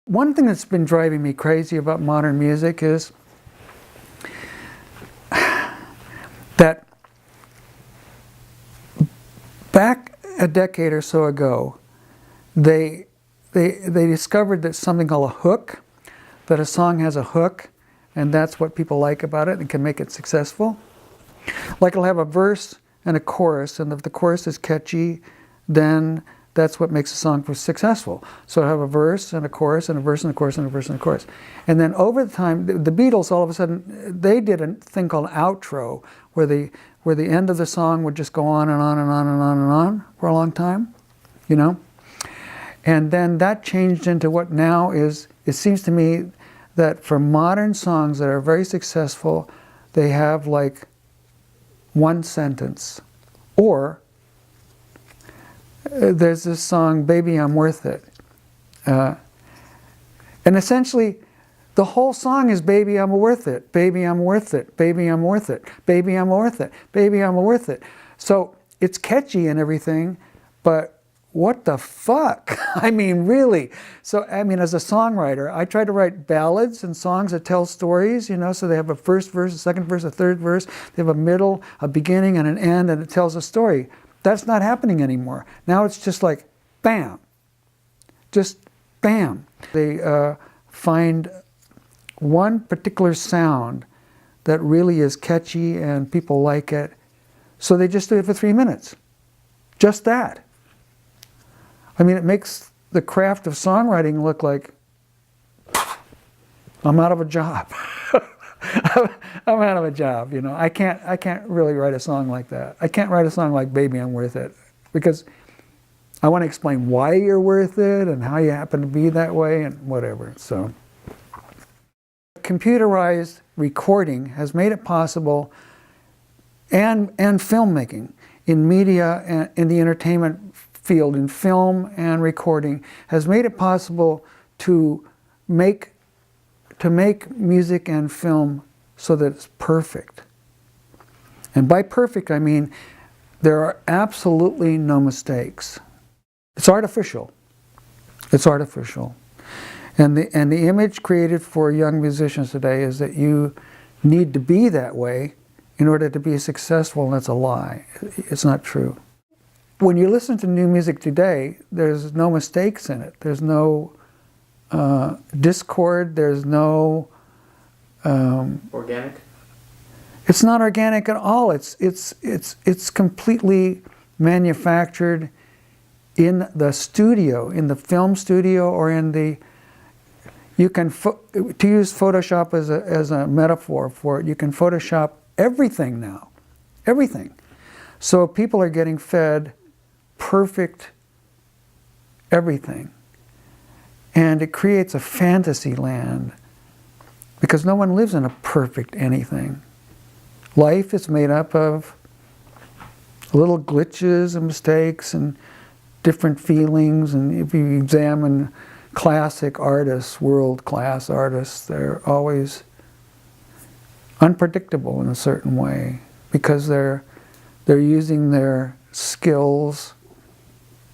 One thing that's been driving me crazy about modern music is that back a decade or so ago, they discovered that something called a hook, that a song has a hook, and that's what people like about it and can make it successful. Like it'll have a verse and a chorus, and if the chorus is catchy, then that's what makes a song successful. So it'll have a verse and a chorus and a verse and a chorus and a verse and a chorus. And then over the time, the Beatles all of a sudden, they did a thing called an outro, where the end of the song would just go on and on and on and on and on for a long time, you know? And then that changed into what now is, it seems to me that for modern songs that are very successful, they have like one sentence. Or there's this song, Baby I'm Worth It. And essentially, the whole song is Baby I'm Worth It, Baby I'm Worth It, Baby I'm Worth It, Baby I'm Worth It, Baby I'm Worth It. So it's catchy and everything, but what the fuck? I mean, really. So, I mean, as a songwriter, I try to write ballads and songs that tell stories, you know, so they have a first verse, a second verse, a third verse, they have a middle, a beginning, and an end, and it tells a story. That's not happening anymore. Now it's just like, bam. Just bam. They find one particular sound that really is catchy and people like it, so they just do it for 3 minutes. Just that. I mean, it makes the craft of songwriting look like I'm out of a job. I'm out of a job, you know. I can't really write a song like that. I can't write a song like Baby I'm Worth It, because I want to explain why you're worth it and how you happen to be that way and whatever. So computerized recording has made it possible, and filmmaking in media and in the entertainment field, in film and recording, has made it possible to make music and film so that it's perfect. And by perfect, I mean there are absolutely no mistakes. It's artificial. It's artificial. And the image created for young musicians today is that you need to be that way in order to be successful, and that's a lie. It's not true. When you listen to new music today, there's no mistakes in it. There's no discord, there's no... organic? It's not organic at all. It's completely manufactured in the studio, in the film studio, or in the... You can, to use Photoshop as a metaphor for it, you can Photoshop everything now. Everything. So people are getting fed perfect everything. And it creates a fantasy land, because no one lives in a perfect anything. Life is made up of little glitches and mistakes and different feelings. And if you examine classic artists, world-class artists, they're always unpredictable in a certain way, because they're using their skills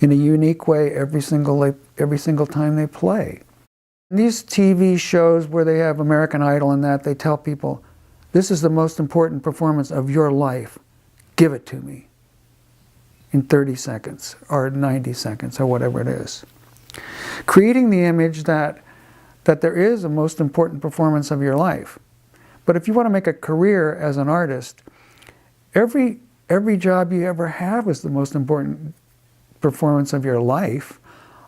in a unique way every single time they play. These TV shows where they have American Idol and that, they tell people, this is the most important performance of your life. Give it to me in 30 seconds or 90 seconds or whatever it is. Creating the image that there is a most important performance of your life. But if you want to make a career as an artist, every job you ever have is the most important performance of your life.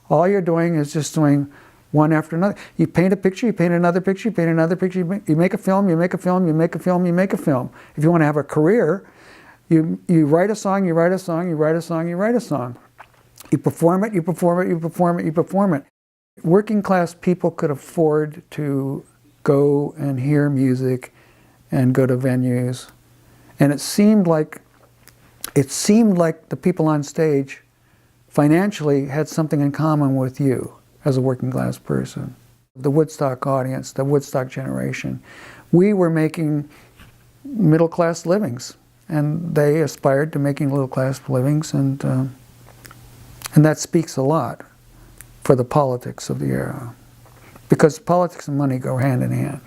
All you're doing is just doing one after another. You paint a picture, you paint another picture, you paint another picture, you make a film, you make a film, you make a film, you make a film. If you want to have a career, you write a song, you write a song, you write a song, you write a song. You perform it, you perform it, you perform it, you perform it. Working class people could afford to go and hear music and go to venues. And it seemed like the people on stage financially had something in common with you as a working class person. The Woodstock audience, the Woodstock generation, we were making middle class livings, and they aspired to making middle class livings, and that speaks a lot for the politics of the era. because politics and money go hand in hand.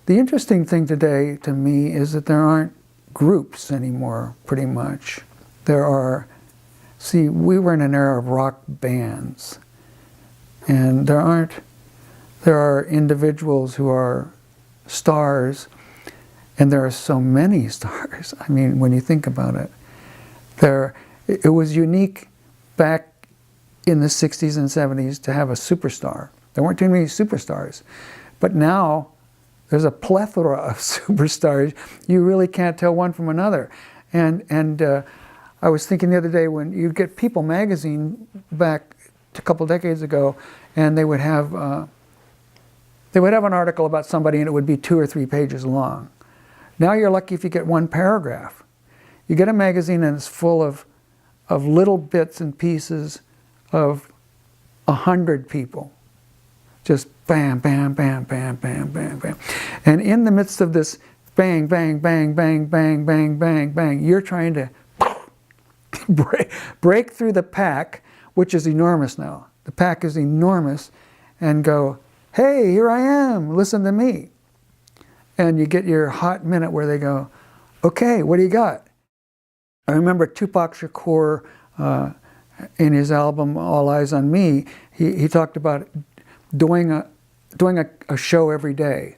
The interesting thing today to me is that there aren't groups anymore, pretty much. There are, see, we were in an era of rock bands, and there are individuals who are stars, and there are so many stars. I mean, when you think about it, it was unique back in the 60s and 70s to have a superstar. There weren't too many superstars, but now there's a plethora of superstars. You really can't tell one from another. And I was thinking the other day, when you'd get People magazine back a couple decades ago, and they would have an article about somebody, and it would be 2 or 3 pages long. Now you're lucky if you get one paragraph. You get a magazine and it's full of little bits and pieces of 100 people. Just bam, bam, bam, bam, bam, bam, bam. And in the midst of this bang, bang, bang, bang, bang, bang, bang, bang, you're trying to break through the pack, which is enormous now. The pack is enormous, and go, hey, here I am, listen to me. And you get your hot minute where they go, okay, what do you got? I remember Tupac Shakur, in his album All Eyes on Me, he talked about doing a show every day.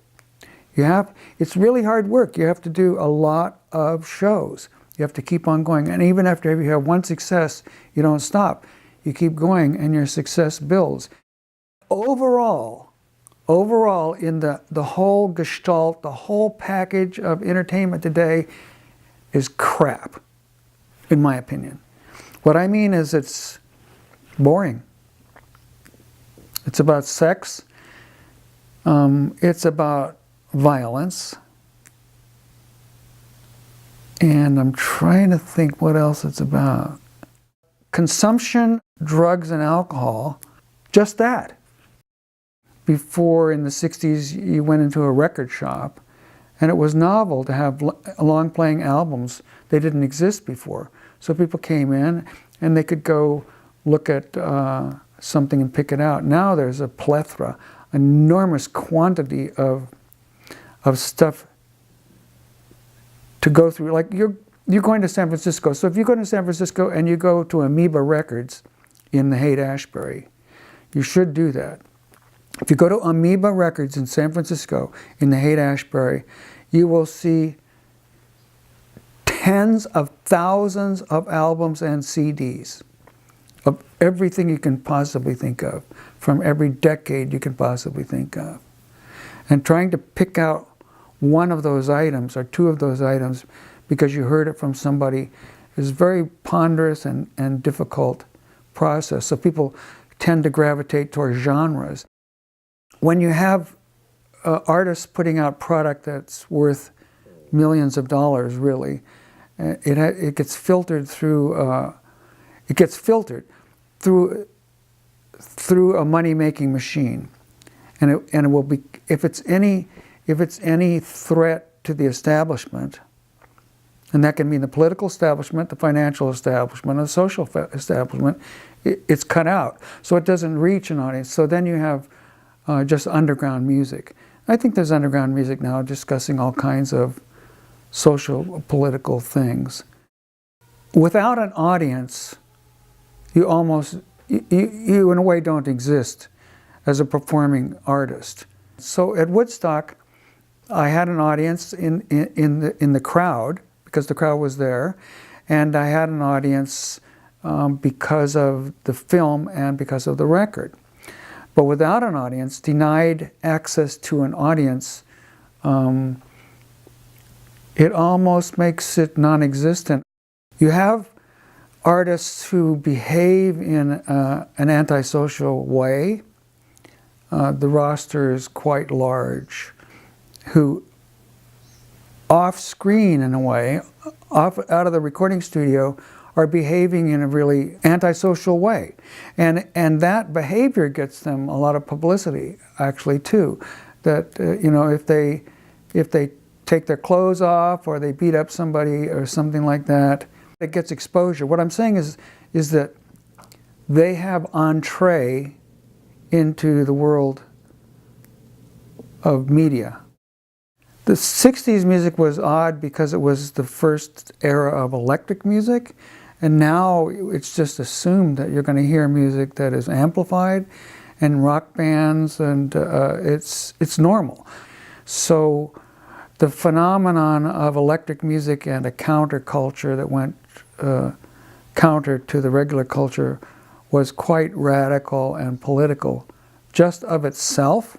It's really hard work. You have to do a lot of shows. You have to keep on going. And even after you have one success, you don't stop. You keep going, and your success builds. Overall, in the whole gestalt, the whole package of entertainment today is crap, in my opinion. What I mean is it's boring. It's about sex. It's about violence. And I'm trying to think what else it's about. Consumption, drugs, and alcohol, just that. Before, in the 60s, you went into a record shop, and it was novel to have long-playing albums. They didn't exist before. So people came in, and they could go look at something and pick it out. Now there's a plethora, enormous quantity of stuff to go through. Like you're going to San Francisco. So if you go to San Francisco and you go to Amoeba Records in the Haight-Ashbury, you should do that. If you go to Amoeba Records in San Francisco in the Haight-Ashbury, you will see tens of thousands of albums and CDs of everything you can possibly think of, from every decade you can possibly think of. And trying to pick out one of those items or 2 of those items because you heard it from somebody is a very ponderous and difficult process. So people tend to gravitate towards genres. When you have artists putting out product that's worth millions of dollars, really, it gets filtered through. It gets filtered through a money-making machine, and it will be, if it's any threat to the establishment, and that can mean the political establishment, the financial establishment, the social establishment, it's cut out, so it doesn't reach an audience. So then you have just underground music. I think there's underground music now discussing all kinds of social, political things. Without an audience, you in a way don't exist as a performing artist. So at Woodstock, I had an audience in the crowd, because the crowd was there, and I had an audience because of the film and because of the record. But without an audience, denied access to an audience, it almost makes it non-existent. You have artists who behave in an antisocial way. The roster is quite large, who off-screen, in a way, out of the recording studio, are behaving in a really antisocial way. And that behavior gets them a lot of publicity, actually, too. That, if they take their clothes off or they beat up somebody or something like that, it gets exposure. What I'm saying is that they have entree into the world of media. The 60s music was odd because it was the first era of electric music, and now it's just assumed that you're going to hear music that is amplified, and rock bands, and it's normal. So the phenomenon of electric music and a counterculture that went counter to the regular culture was quite radical and political just of itself.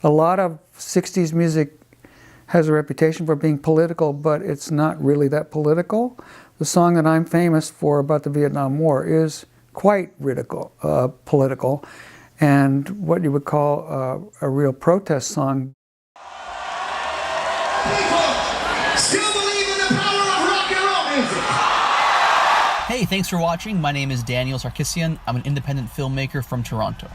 A lot of 60s music has a reputation for being political, but it's not really that political. The song that I'm famous for about the Vietnam War is quite political, and what you would call a real protest song. People still believe in the power of rock and roll music. Hey, thanks for watching. My name is Daniel Sarkissian. I'm an independent filmmaker from Toronto.